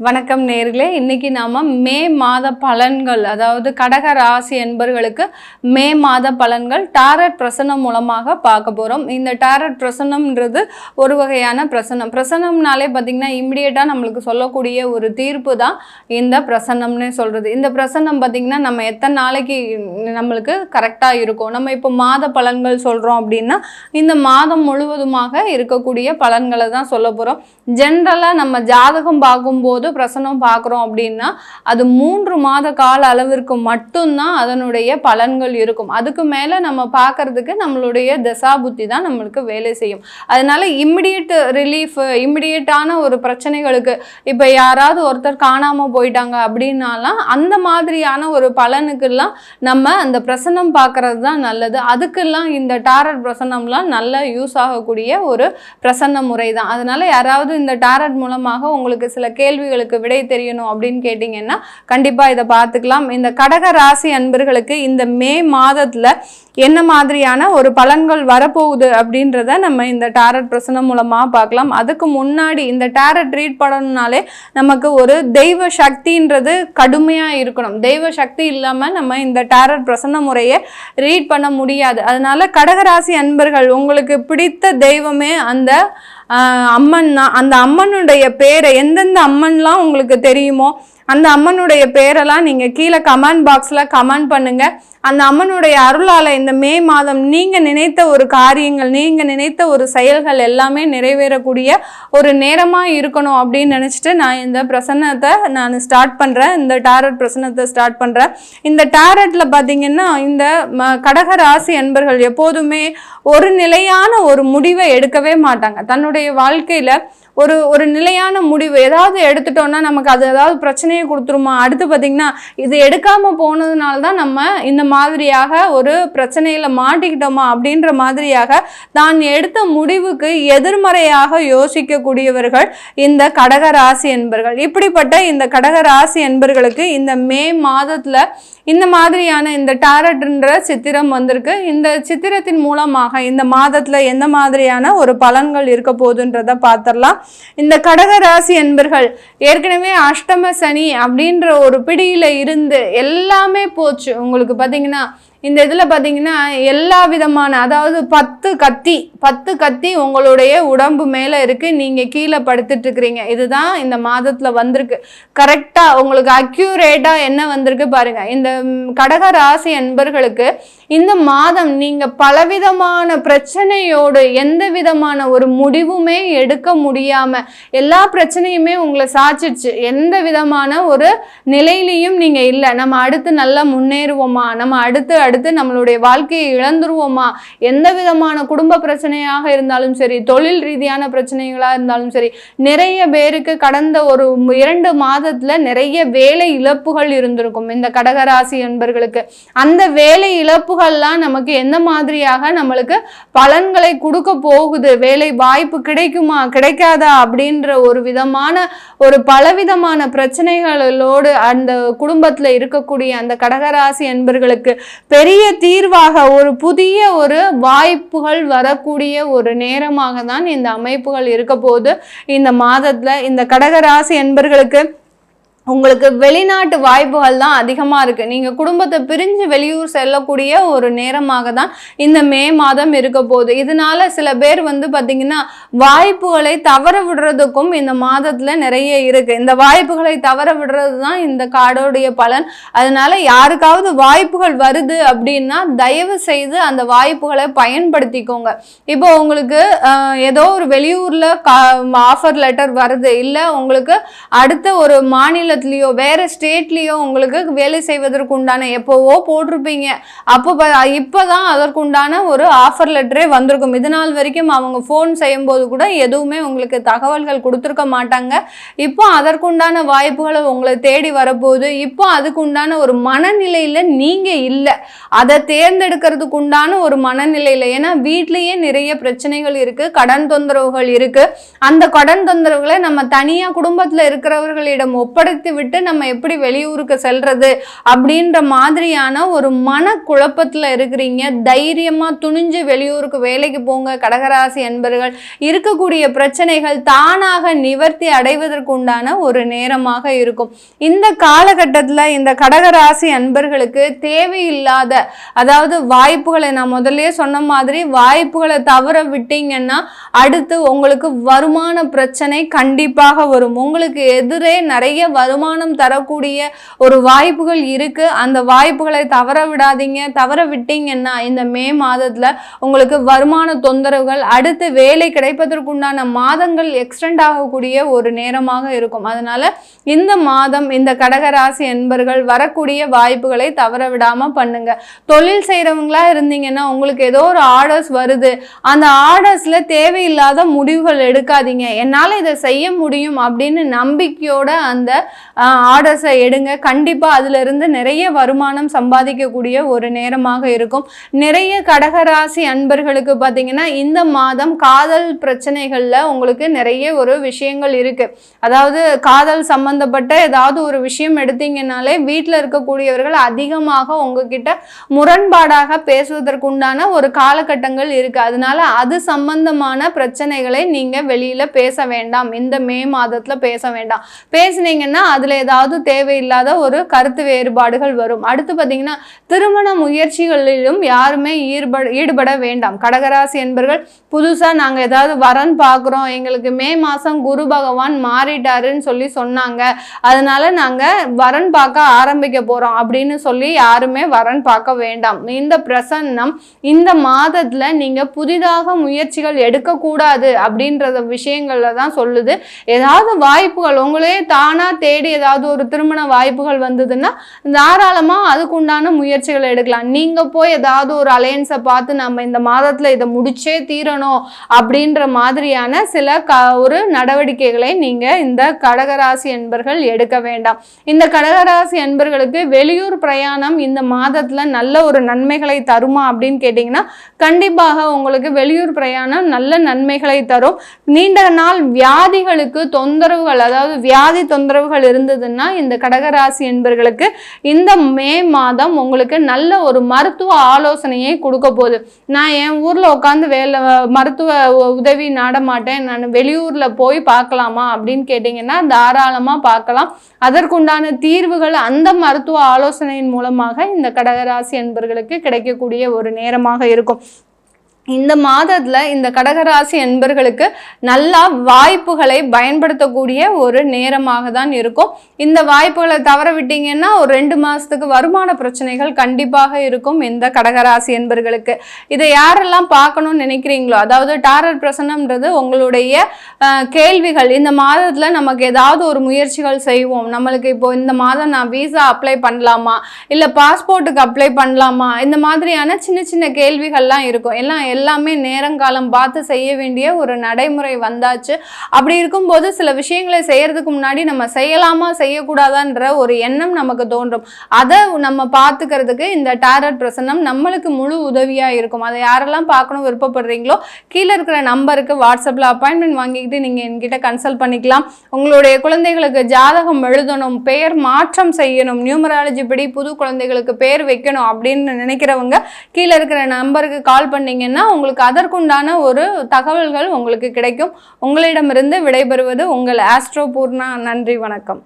வணக்கம் நேர்களே, இன்னைக்கு நாம மே மாத பலன்கள், அதாவது கடக ராசி என்பர்களுக்கு மே மாத பலன்கள் டாரட் பிரசனம் மூலமாக பார்க்க போறோம். இந்த டாரட் பிரசனம்ன்றது ஒரு வகையான பிரசனம்னாலே பார்த்தீங்கன்னா இம்மிடியேட்டா நம்மளுக்கு சொல்லக்கூடிய ஒரு தீர்ப்பு தான் இந்த பிரசனம்னு சொல்றது. இந்த பிரசனம் பார்த்தீங்கன்னா நம்ம எத்தனை நாளைக்கு நம்மளுக்கு கரெக்டாக இருக்கும். நம்ம இப்போ மாத பலன்கள் சொல்றோம் அப்படின்னா இந்த மாதம் முழுவதுமாக இருக்கக்கூடிய பலன்களை தான் சொல்ல போறோம். ஜென்ரலாக நம்ம ஜாதகம் பார்க்கும்போது பிரசனம் பார்க்குறோம் அப்படின்னா அது 3 மாத கால அளவிற்கு மட்டும்தான் அதனுடைய பலன்கள் இருக்கும். அதுக்கு மேலே நம்ம பார்க்கறதுக்கு நம்மளுடைய தசாபுத்தி தான் நம்மளுக்கு வேலை செய்யும். அதனால இம்மிடியேட் ரிலீஃப், இம்மிடியேட்டான ஒரு பிரச்சனைகளுக்கு இப்போ யாராவது ஒருத்தர் காணாமல் போயிட்டாங்க அப்படின்னாலாம் அந்த மாதிரியான ஒரு பலனுக்கெல்லாம் நம்ம அந்த பிரசனம் பார்க்கறது தான் நல்லது. அதுக்கெல்லாம் இந்த டாரட் பிரசனம்லாம் நல்லா யூஸ் ஆகக்கூடிய ஒரு பிரசன்ன முறை தான். அதனால யாராவது இந்த டாரட் மூலமாக உங்களுக்கு சில கேள்விகளுக்கு விடை தெரியணும் அப்படின்னு கேட்டிங்கன்னா கண்டிப்பாக இதை பார்த்துக்கலாம். இந்த கடக ராசி அன்பர்களுக்கு இந்த மே மாதத்தில் என்ன மாதிரியான ஒரு பலன்கள் வரப்போகுது அப்படின்றத நம்ம இந்த டாரட் பிரசனம் மூலமாக பார்க்கலாம். அதுக்கு முன்னாடி இந்த டாரட் ரீட் பண்ணணும்னாலே நமக்கு ஒரு தெய்வ சக்தின்றது கடுமையாக இருக்கணும். தெய்வ சக்தி இல்லாமல் நம்ம இந்த டாரட் பிரசன்ன முறையை ரீட் பண்ண முடியாது. அதனால கடகராசி அன்பர்கள் உங்களுக்கு பிடித்த தெய்வமே அந்த அம்மன் தான். அந்த அம்மனுடைய பேரை, எந்தெந்த அம்மன்லாம் உங்களுக்கு தெரியுமோ அந்த அம்மனுடைய பேரெல்லாம் நீங்கள் கீழே கமெண்ட் பாக்ஸில் கமெண்ட் பண்ணுங்கள். அந்த அம்மனுடைய அருளால் இந்த மே மாதம் நீங்கள் நினைத்த ஒரு காரியங்கள், நீங்கள் நினைத்த ஒரு செயல்கள் எல்லாமே நிறைவேறக்கூடிய ஒரு நேரமாக இருக்கணும் அப்படின்னு நினச்சிட்டு நான் இந்த பிரசன்னத்தை ஸ்டார்ட் பண்ணுறேன். இந்த டாரட் பிரசன்னத்தை ஸ்டார்ட் பண்ணுறேன். இந்த டாரட்டில் பார்த்தீங்கன்னா இந்த கடக ராசி அன்பர்கள் எப்போதுமே ஒரு நிலையான ஒரு முடிவை எடுக்கவே மாட்டாங்க. தன்னுடைய வாழ்க்கையில் ஒரு நிலையான முடிவு ஏதாவது எடுத்துட்டோம்னா நமக்கு அது ஏதாவது பிரச்சனையை கொடுத்துருமா, அடுத்து பார்த்தீங்கன்னா இது எடுக்காமல் போனதுனால தான் நம்ம இந்த மாதிரியாக ஒரு பிரச்சனையில் மாட்டிக்கிட்டோமா அப்படின்ற மாதிரியாக தான் எடுத்த முடிவுக்கு எதிர்மறையாக யோசிக்கக்கூடியவர்கள் இந்த கடக ராசி என்பர்கள். இப்படிப்பட்ட இந்த கடக ராசி என்பர்களுக்கு இந்த மே மாதத்தில் இந்த மாதிரியான இந்த டாரட்ன்ற சித்திரம் வந்திருக்கு. இந்த சித்திரத்தின் மூலமாக இந்த மாதத்தில் எந்த மாதிரியான ஒரு பலன்கள் இருக்க போகுதுன்றதை பார்த்துடலாம். இந்த கடக ராசி என்பர்கள் ஏற்கனவே அஷ்டம சனி அப்படின்ற ஒரு பிடியில இருந்து எல்லாமே போச்சு. உங்களுக்கு பார்த்தீங்கன்னா இந்த இதில் பார்த்தீங்கன்னா எல்லா விதமான, அதாவது 10 கத்தி உங்களுடைய உடம்பு மேலே இருக்குது. நீங்கள் கீழே படுத்துட்டு இருக்கிறீங்க. இதுதான் இந்த மாதத்தில் வந்திருக்கு. கரெக்டாக உங்களுக்கு அக்யூரேட்டாக என்ன வந்திருக்கு பாருங்க. இந்த கடக ராசி அன்பர்களுக்கு இந்த மாதம் நீங்கள் பலவிதமான பிரச்சனையோடு எந்த விதமான ஒரு முடிவுமே எடுக்க முடியாமல் எல்லா பிரச்சனையுமே உங்களை சாச்சிடுச்சு. எந்த விதமான ஒரு நிலையிலையும் நீங்கள் இல்லை. நம்ம அடுத்து நல்லா முன்னேறுவோமா, நம்ம அடுத்து நம்மளுடைய வாழ்க்கையை இழந்துருவோமா, எந்த விதமான குடும்ப பிரச்சனையாக இருந்தாலும் சரி, தொழில் ரீதியான பிரச்சனைகளாக இருந்தாலும் சரி, நிறைய பேருக்கு கடந்த ஒரு 2 மாதத்துல நிறைய வேலை இழப்புகள் இருந்திருக்கும் இந்த கடகராசி என்பர்களுக்கு. அந்த வேலை இழப்புகள்லாம் நமக்கு எந்த மாதிரியாக நம்மளுக்கு பலன்களை கொடுக்க போகுது, வேலை வாய்ப்பு கிடைக்குமா கிடைக்காதா அப்படின்ற ஒரு விதமான ஒரு பலவிதமான பிரச்சனைகளோடு அந்த குடும்பத்துல இருக்கக்கூடிய அந்த கடகராசி என்பர்களுக்கு பெரிய தீர்வாக ஒரு புதிய ஒரு வாய்ப்புகள் வரக்கூடிய ஒரு நேரமாக தான் இந்த அமைப்புகள் இருக்க போது. இந்த மாதத்துல இந்த கடகராசி என்பர்களுக்கு உங்களுக்கு வெளிநாட்டு வாய்ப்புகள் தான் அதிகமாக இருக்குது. நீங்கள் குடும்பத்தை பிரிஞ்சு வெளியூர் செல்லக்கூடிய ஒரு நேரமாக தான் இந்த மே மாதம் இருக்க போகுது. இதனால சில பேர் பார்த்திங்கன்னா வாய்ப்புகளை தவற விடுறதுக்கும் இந்த மாதத்தில் நிறைய இருக்குது. இந்த வாய்ப்புகளை தவற விடுறது தான் இந்த கார்டோடைய பலன். அதனால யாருக்காவது வாய்ப்புகள் வருது அப்படின்னா தயவு செய்து அந்த வாய்ப்புகளை பயன்படுத்திக்கோங்க. இப்போ உங்களுக்கு ஏதோ ஒரு வெளியூரில் ஆஃபர் லெட்டர் வருது, இல்லை உங்களுக்கு அடுத்த ஒரு மாநில வேற ஸ்டேட்லயோ உங்களுக்கு வேலை செய்வதற்கு உண்டான எப்போவோ போட்டிருப்பீங்க, இப்பதான் அதற்குண்டான ஒரு ஆஃபர் லெட்டரே வந்திருக்கும். இதனால் வரைக்கும் அவங்க போன் செய்யும் போது கூட எதுவுமே உங்களுக்கு தகவல்கள் கொடுத்துருக்க மாட்டாங்க. இப்போ அதற்குண்டான வாய்ப்புகளை உங்களை தேடி வரப்போகுது. இப்போ அதுக்கு உண்டான ஒரு மனநிலையில நீங்க இல்லை, அதை தேர்ந்தெடுக்கிறதுக்கு உண்டான ஒரு மனநிலையில. ஏன்னா வீட்லயே நிறைய பிரச்சனைகள் இருக்கு, கடன் தொந்தரவுகள் இருக்கு. அந்த கடன் தொந்தரவுகளை நம்ம தனியா குடும்பத்துல இருக்கிறவர்களிடம் ஒப்படைத்து படித்து விட்டு நம்ம எப்படி வெளியூருக்கு செல்றது அப்படின்ற மாதிரியான ஒரு மனக்குழப்பத்தில் இருக்கிறீங்க. தைரியமாக துணிஞ்சு வெளியூருக்கு வேலைக்கு போங்க கடகராசி என்பர்கள். இருக்கக்கூடிய பிரச்சனைகள் தானாக நிவர்த்தி அடைவதற்குண்டான ஒரு நேரமாக இருக்கும். இந்த காலகட்டத்தில் இந்த கடகராசி அன்பர்களுக்கு தேவையில்லாத, அதாவது வாய்ப்புகளை, நான் முதல்லயே சொன்ன மாதிரி வாய்ப்புகளை தவற விட்டீங்கன்னா அடுத்து உங்களுக்கு வருமான பிரச்சனை கண்டிப்பாக வரும். உங்களுக்கு எதிரே நிறைய வருமானம் தரக்கூடிய ஒரு வாய்ப்புகள் இருக்கு. அந்த வாய்ப்புகளை தவற விடாதீங்க. தவற விட்டீங்கன்னா இந்த மே மாதத்துல உங்களுக்கு வருமான தொந்தரவுகள், அடுத்து வேலை கிடைப்பதற்குண்டான மாதங்கள் எக்ஸ்டெண்ட் ஆகக்கூடிய ஒரு நேரமாக இருக்கும். அதனால இந்த மாதம் இந்த கடகராசி என்பர்கள் வரக்கூடிய வாய்ப்புகளை தவற விடாம பண்ணுங்க. தொழில் செய்யறவங்களா இருந்தீங்கன்னா உங்களுக்கு ஏதோ ஒரு ஆர்டர்ஸ் வருது, அந்த ஆர்டர்ஸ்ல தேவையில்லாத முடிவுகள் எடுக்காதீங்க. என்னால இதை செய்ய முடியும் அப்படின்னு நம்பிக்கையோட அந்த ஆர்டர்ஸை எடுங்க. கண்டிப்பா அதுல இருந்து நிறைய வருமானம் சம்பாதிக்கக்கூடிய ஒரு நேரமாக இருக்கும். நிறைய கடகராசி அன்பர்களுக்கு பார்த்தீங்கன்னா இந்த மாதம் காதல் பிரச்சனைகள்ல உங்களுக்கு நிறைய ஒரு விஷயங்கள் இருக்கு. அதாவது காதல் சம்பந்தப்பட்ட ஏதாவது ஒரு விஷயம் எடுத்தீங்கன்னாலே வீட்டில் இருக்கக்கூடியவர்கள் அதிகமாக உங்ககிட்ட முரண்பாடாக பேசுவதற்குண்டான ஒரு காலகட்டங்கள் இருக்கு. அதனால அது சம்பந்தமான பிரச்சனைகளை நீங்க வெளியில பேச வேண்டாம். இந்த மே மாதத்துல பேச வேண்டாம். பேசினீங்கன்னா அதுல ஏதாவது தேவையில்லாத ஒரு கருத்து வேறுபாடுகள் வரும். அடுத்து பார்த்தீங்கன்னா திருமண முயற்சிகளிலும் யாருமே ஈடுபட வேண்டாம். கடகராசி என்பர்கள் புதுசா நாங்க ஏதாவது வரன் பார்க்குறோம், எங்களுக்கு மே மாசம் குரு பகவான் மாறிட்டாருன்னு சொல்லி சொன்னாங்க, அதனால நாங்க வரன் பார்க்க ஆரம்பிக்க போறோம் அப்படின்னு சொல்லி யாருமே வரன் பார்க்க வேண்டாம். இந்த பிரசன்னம் இந்த மாதத்துல நீங்க புதிதாக முயற்சிகள் எடுக்கக்கூடாது அப்படின்றத விஷயங்கள்ல தான் சொல்லுது. ஏதாவது வாய்ப்புகள் உங்களே தானா தேடி ஏதாவது ஒரு திருமண வாய்ப்புகள் வந்ததுன்னா தாராளமா அதுக்குண்டான முயற்சிகளை எடுக்கலாம். நீங்க போய் ஏதாவது ஒரு அலையன்ஸை பார்த்து நம்ம இந்த மாதத்துல இதை முடிச்சே தீரணும் அப்படின்ற மாதிரியான சில ஒரு நடவடிக்கைகளை நீங்க இந்த கடகராசி என்பர்கள் எடுக்க வேண்டாம். இந்த கடகராசி என்பர்களுக்கு வெளியூர் பிரயாணம் இந்த மாதத்துல நல்ல ஒரு நன்மைகளை தருமா அப்படின்னு கேட்டீங்கன்னா கண்டிப்பாக உங்களுக்கு வெளியூர் பிரயாணம் நல்ல நன்மைகளை தரும். நீண்ட நாள் வியாதிகளுக்கு தொந்தரவுகள், அதாவது வியாதி தொந்தரவுகள் இருந்ததுன்னா இந்த கடகராசி என்பர்களுக்கு இந்த மே மாதம் உங்களுக்கு நல்ல ஒரு மருத்துவ ஆலோசனையை கொடுக்க போகுது. நான் என் ஊர்ல உட்காந்து மருத்துவ உதவி நாட மாட்டேன், நான் வெளியூர்ல போய் பார்க்கலாமா அப்படின்னு கேட்டீங்கன்னா தாராளமா பார்க்கலாம். அதற்குண்டான தீர்வுகள் அந்த மருத்துவ ஆலோசனையின் மூலமாக இந்த கடகராசி என்பர்களுக்கு கிடைக்கக்கூடிய ஒரு நேரமாக இருக்கும். இந்த மாதத்துல இந்த கடகராசி என்பர்களுக்கு நல்லா வாய்ப்புகளை பயன்படுத்தக்கூடிய ஒரு நேரமாக தான் இருக்கும். இந்த வாய்ப்புகளை தவற விட்டீங்கன்னா ஒரு 2 மாசத்துக்கு வருமான பிரச்சனைகள் கண்டிப்பாக இருக்கும் இந்த கடகராசி என்பர்களுக்கு. இதை யாரெல்லாம் பார்க்கணும்னு நினைக்கிறீங்களோ, அதாவது டாரட் பிரசனம்ன்றது உங்களுடைய கேள்விகள். இந்த மாதத்துல நமக்கு ஏதாவது ஒரு முயற்சிகள் செய்வோம், நம்மளுக்கு இப்போ இந்த மாதம் நான் வீசா அப்ளை பண்ணலாமா, இல்ல பாஸ்போர்ட்டுக்கு அப்ளை பண்ணலாமா, இந்த மாதிரியான சின்ன சின்ன கேள்விகள்லாம் இருக்கும். எல்லாமே நேரங்காலம் பார்த்து செய்ய வேண்டிய ஒரு நடைமுறை வந்தாச்சு. அப்படி இருக்கும்போது சில விஷயங்களை செய்யறதுக்கு முன்னாடி நம்ம செய்யலாமா செய்யக்கூடாதான்ற ஒரு எண்ணம் நமக்கு தோன்றும். அதை நம்ம பார்த்துக்கிறதுக்கு இந்த டாரட் பிரசன்னம் நம்மளுக்கு முழு உதவியா இருக்கும். அதை யாரெல்லாம் பார்க்கணும் விருப்பப்படுறீங்களோ கீழே இருக்கிற நம்பருக்கு வாட்ஸ்அப்ல அப்பாயின்மெண்ட் வாங்கிக்கிட்டு நீங்க என்கிட்ட கன்சல்ட் பண்ணிக்கலாம். உங்களுடைய குழந்தைகளுக்கு ஜாதகம் எழுதணும், பெயர் மாற்றம் செய்யணும், நியூமராலஜி படி புது குழந்தைகளுக்கு பேர் வைக்கணும் அப்படின்னு நினைக்கிறவங்க கீழே இருக்கிற நம்பருக்கு கால் பண்ணீங்கன்னா உங்களுக்கு அதற்குண்டான ஒரு தகவல்கள் உங்களுக்கு கிடைக்கும். உங்களிடமிருந்து விடைபெறுவது உங்கள் ஆஸ்ட்ரோ பூர்ணா. நன்றி, வணக்கம்.